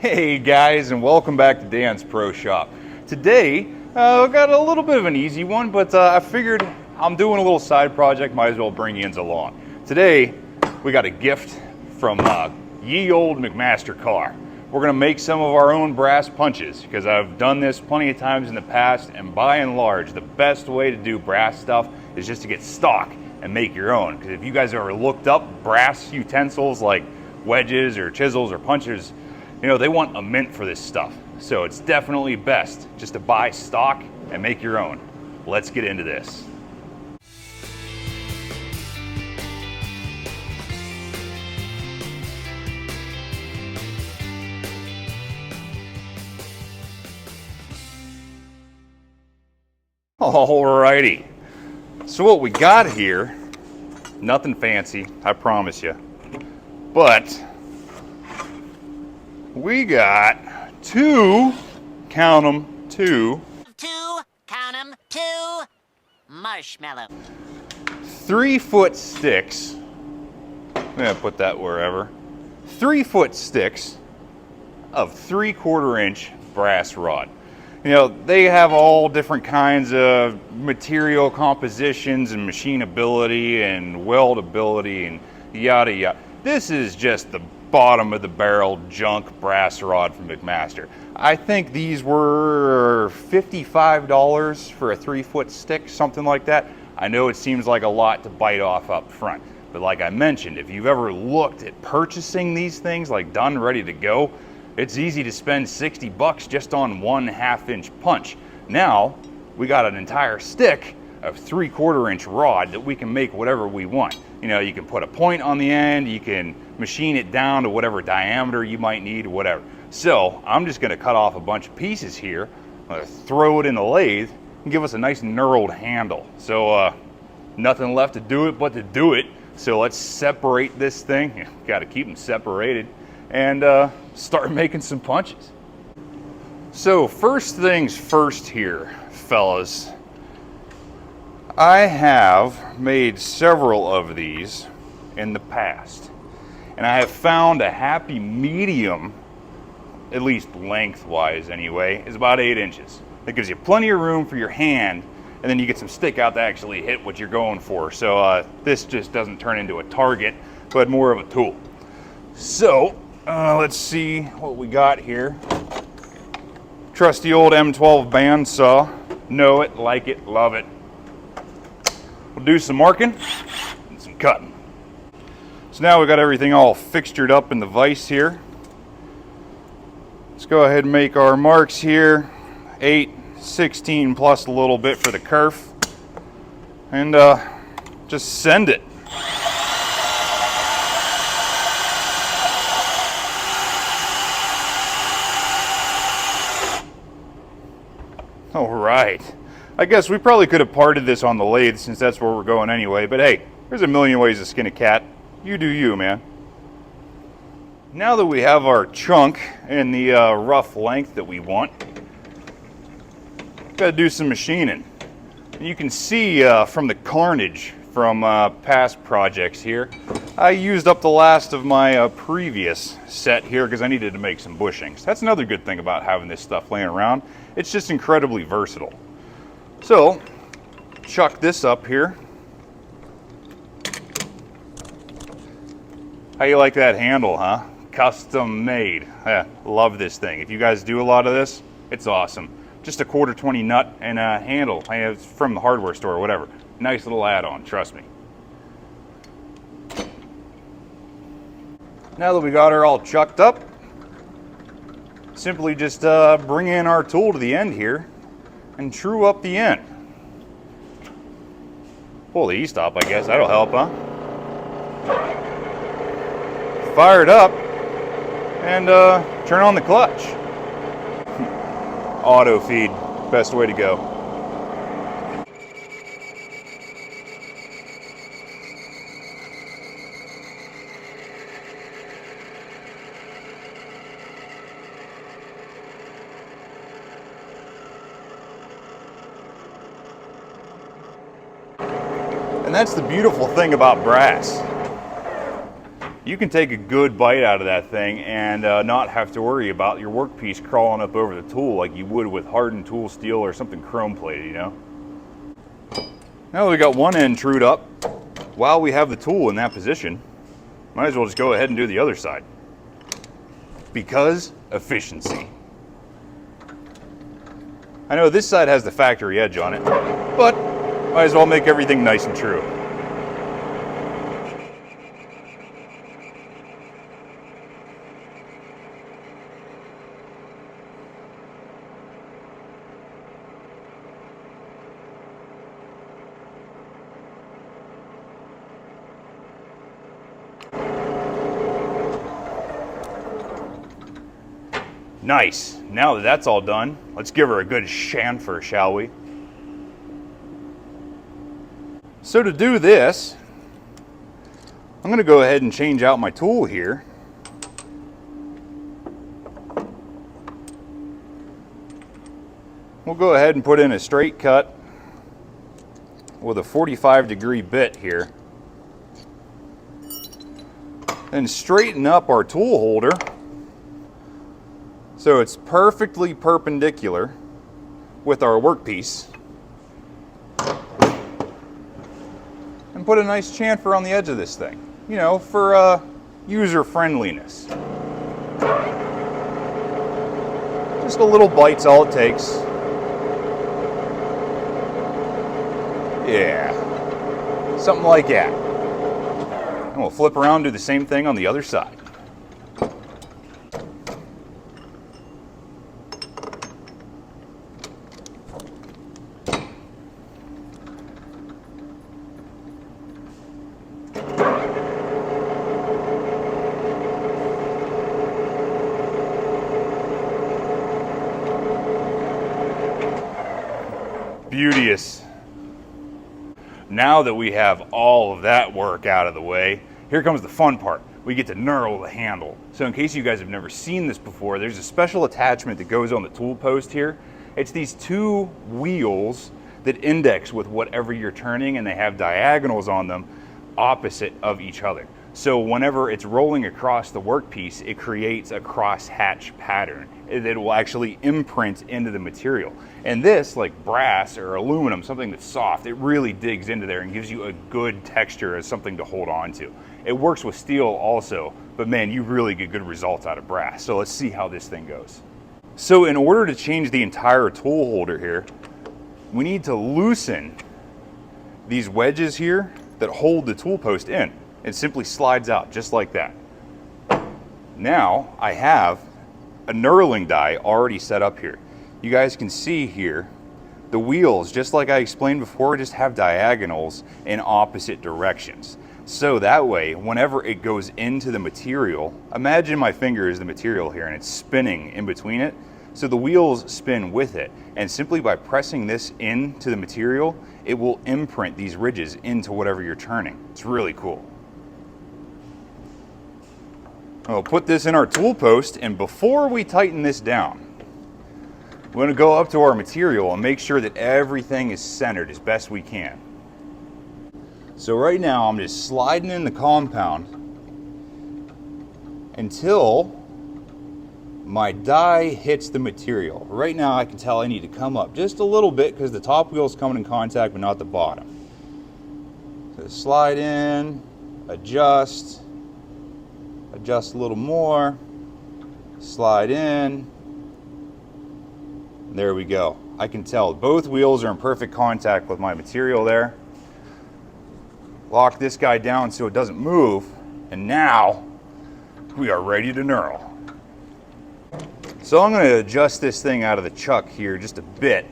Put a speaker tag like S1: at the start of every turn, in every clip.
S1: Hey guys, and welcome back to Dan's Pro Shop. Today, I've got a little bit of an easy one, but I figured I'm doing a little side project, might as well bring yins along. Today, we got a gift from ye old McMaster car. We're gonna make some of our own brass punches, because I've done this plenty of times in the past, and by and large, the best way to do brass stuff is just to get stock and make your own. Because if you guys ever looked up brass utensils like wedges or chisels or punches, you know, they want a mint for this stuff. So it's definitely best just to buy stock and make your own. Let's get into this. Alrighty. So what we got here, nothing fancy, I promise you. But we got two, count them, two
S2: marshmallow.
S1: 3-foot sticks. I'm gonna put that wherever. 3-foot sticks of 3/4 inch brass rod. You know, they have all different kinds of material compositions and machinability and weldability and yada yada. This is just the bottom of the barrel junk brass rod from McMaster. I think these were $55 for a 3-foot stick, something like that. I know it seems like a lot to bite off up front, but like I mentioned, if you've ever looked at purchasing these things like done, ready to go, it's easy to spend 60 bucks just on 1/2 inch punch. Now, we got an entire stick of 3/4 inch rod that we can make whatever we want. You know, you can put a point on the end, you can machine it down to whatever diameter you might need, whatever. So I'm just gonna cut off a bunch of pieces here, throw it in the lathe, and give us a nice knurled handle. So nothing left to do it but to do it. So let's separate this thing. Gotta keep them separated, and start making some punches. So first things first here, fellas. I have made several of these in the past, and I have found a happy medium, at least lengthwise anyway, is about 8 inches. That gives you plenty of room for your hand, and then you get some stick out to actually hit what you're going for. So this just doesn't turn into a target, but more of a tool. So let's see what we got here. Trusty old M12 bandsaw. Know it, like it, love it. We'll do some marking and some cutting. So now we've got everything all fixtured up in the vise here. Let's go ahead and make our marks here. 8, 16 plus a little bit for the kerf. And just send it. All right. I guess we probably could have parted this on the lathe since that's where we're going anyway, but hey, there's a million ways to skin a cat. You do you, man. Now that we have our chunk in the rough length that we want, got to do some machining. You can see from the carnage from past projects here, I used up the last of my previous set here because I needed to make some bushings. That's another good thing about having this stuff laying around. It's just incredibly versatile. So, chuck this up here. How you like that handle, huh? Custom made. Love this thing. If you guys do a lot of this, it's awesome. Just a 1/4 20 nut and a handle. It's from the hardware store or whatever. Nice little add-on, trust me. Now that we got her all chucked up, simply just bring in our tool to the end here and true up the end. Pull the E-stop, I guess. That'll help, huh? Fire it up and turn on the clutch. Auto feed, best way to go. And that's the beautiful thing about brass. you can take a good bite out of that thing and not have to worry about your workpiece crawling up over the tool like you would with hardened tool steel or something chrome plated, you know? Now we got one end trued up. While we have the tool in that position, might as well just go ahead and do the other side. Because efficiency. I know this side has the factory edge on it, but might as well make everything nice and true. Nice. Now that that's all done, let's give her a good chamfer, shall we? So to do this, I'm going to go ahead and change out my tool here. We'll go ahead and put in a straight cut with a 45-degree bit here. And straighten up our tool holder so it's perfectly perpendicular with our workpiece. And put a nice chamfer on the edge of this thing, you know, for user friendliness. Just a little bite's all it takes. Yeah, something like that. And we'll flip around and do the same thing on the other side. Beauteous. Now that we have all of that work out of the way, here comes the fun part. We get to knurl the handle. So in case you guys have never seen this before, there's a special attachment that goes on the tool post here. It's these two wheels that index with whatever you're turning, and they have diagonals on them opposite of each other. So whenever it's rolling across the workpiece, it creates a cross-hatch pattern that will actually imprint into the material. And this, like brass or aluminum, something that's soft, it really digs into there and gives you a good texture as something to hold on to. It works with steel also, but man, you really get good results out of brass. So let's see how this thing goes. So in order to change the entire tool holder here, we need to loosen these wedges here that hold the tool post in. It simply slides out just like that. Now I have a knurling die already set up here. You guys can see here the wheels, just like I explained before, just have diagonals in opposite directions. So that way, whenever it goes into the material, imagine my finger is the material here and it's spinning in between it. So the wheels spin with it, and simply by pressing this into the material, it will imprint these ridges into whatever you're turning. It's really cool. We'll put this in our tool post, and before we tighten this down, we're going to go up to our material and make sure that everything is centered as best we can. So right now I'm just sliding in the compound until my die hits the material. Right now I can tell I need to come up just a little bit because the top wheel is coming in contact but not the bottom. So slide in, adjust a little more, slide in, there we go. I can tell both wheels are in perfect contact with my material there. Lock this guy down so it doesn't move, and now we are ready to knurl. So I'm going to adjust this thing out of the chuck here just a bit.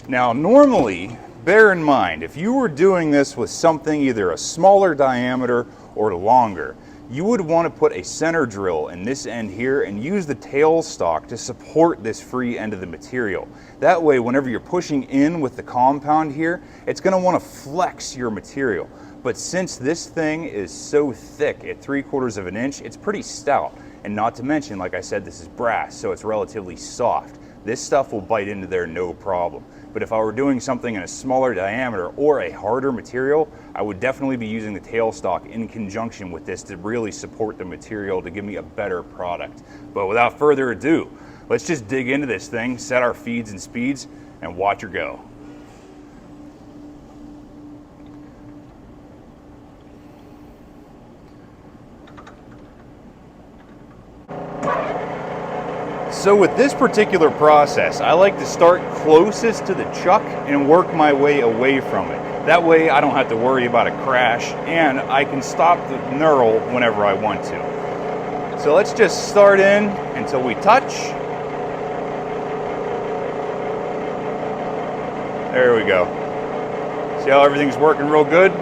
S1: Now normally, bear in mind, if you were doing this with something either a smaller diameter or longer, you would want to put a center drill in this end here and use the tailstock to support this free end of the material. That way, whenever you're pushing in with the compound here, it's going to want to flex your material. But since this thing is so thick at 3/4 of an inch, it's pretty stout. And not to mention, like I said, this is brass, so it's relatively soft. this stuff will bite into there no problem. But if I were doing something in a smaller diameter or a harder material, I would definitely be using the tailstock in conjunction with this to really support the material to give me a better product. But without further ado, let's just dig into this thing, set our feeds and speeds, and watch her go. So with this particular process, I like to start closest to the chuck and work my way away from it. That way I don't have to worry about a crash, and I can stop the knurl whenever I want to. So let's just start in until we touch. There we go. See how everything's working real good?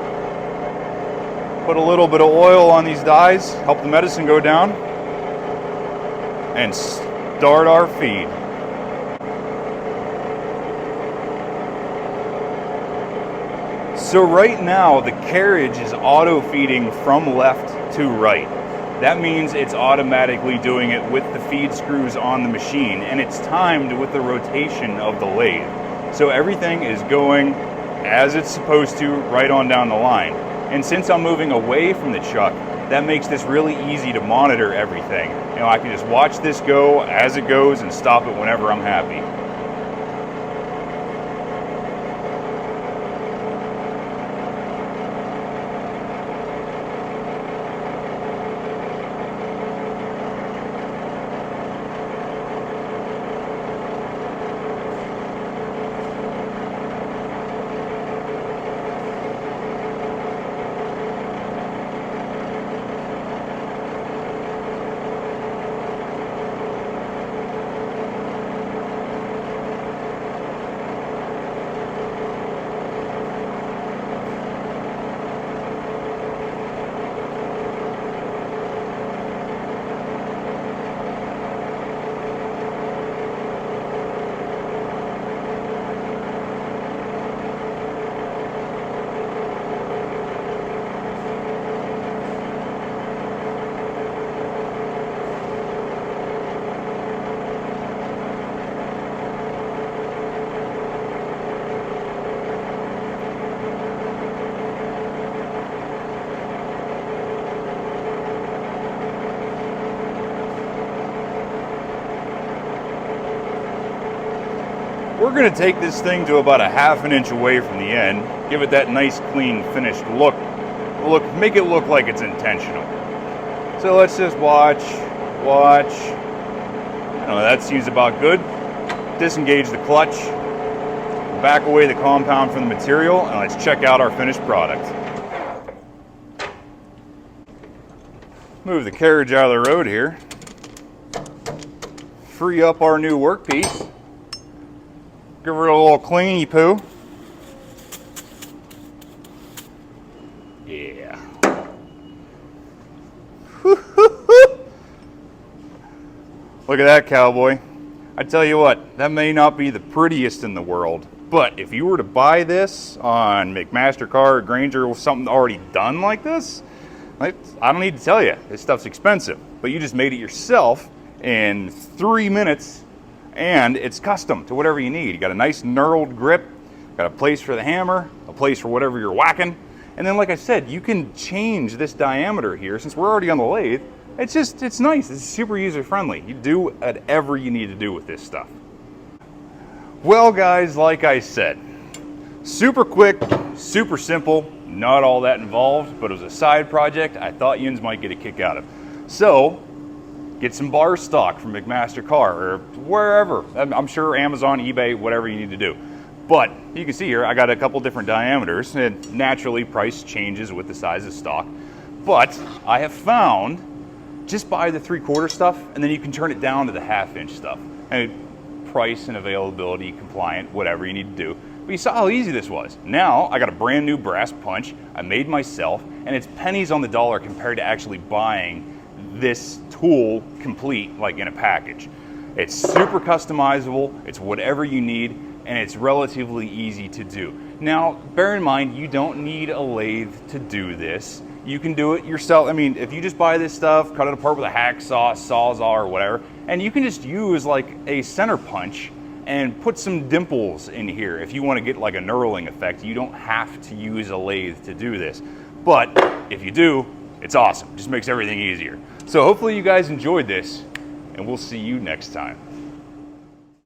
S1: Put a little bit of oil on these dies, help the medicine go down, and start our feed. So right now the carriage is auto feeding from left to right. That means it's automatically doing it with the feed screws on the machine, and it's timed with the rotation of the lathe. So everything is going as it's supposed to right on down the line. And since I'm moving away from the chuck, that makes this really easy to monitor everything. You know, I can just watch this go as it goes and stop it whenever I'm happy. We're going to take this thing to about a ½ an inch away from the end, give it that nice clean finished look, make it look like it's intentional. So let's just watch. That seems about good. Disengage the clutch, back away the compound from the material, and let's check out our finished product. Move the carriage out of the road here. Free up our new workpiece. Give her a little cleany poo. Yeah. Look at that cowboy. I tell you what, that may not be the prettiest in the world, but if you were to buy this on McMaster-Carr or Granger or something already done like this, I don't need to tell you, this stuff's expensive. But you just made it yourself in 3 minutes, and it's custom to whatever you need. You got a nice knurled grip, got a place for the hammer, a place for whatever you're whacking, and then like I said, you can change this diameter here. Since we're already on the lathe, it's nice, it's super user friendly. You do whatever you need to do with this stuff. Well guys, like I said, super quick, super simple, not all that involved, but it was a side project I thought yins might get a kick out of. So, get some bar stock from McMaster-Carr or wherever. I'm sure Amazon, eBay, whatever you need to do. But you can see here, I got a couple different diameters, and naturally price changes with the size of stock. But I have found, just buy the 3/4 stuff, and then you can turn it down to the ½ inch stuff. And price and availability compliant, whatever you need to do. But you saw how easy this was. Now I got a brand new brass punch I made myself, and it's pennies on the dollar compared to actually buying this tool complete, like in a package. It's super customizable, it's whatever you need, and it's relatively easy to do. Now, bear in mind, you don't need a lathe to do this. You can do it yourself. I mean, if you just buy this stuff, cut it apart with a hacksaw, sawzall, or whatever, and you can just use like a center punch and put some dimples in here if you want to get like a knurling effect. You don't have to use a lathe to do this. But if you do, it's awesome. Just makes everything easier. So hopefully you guys enjoyed this, and we'll see you next time.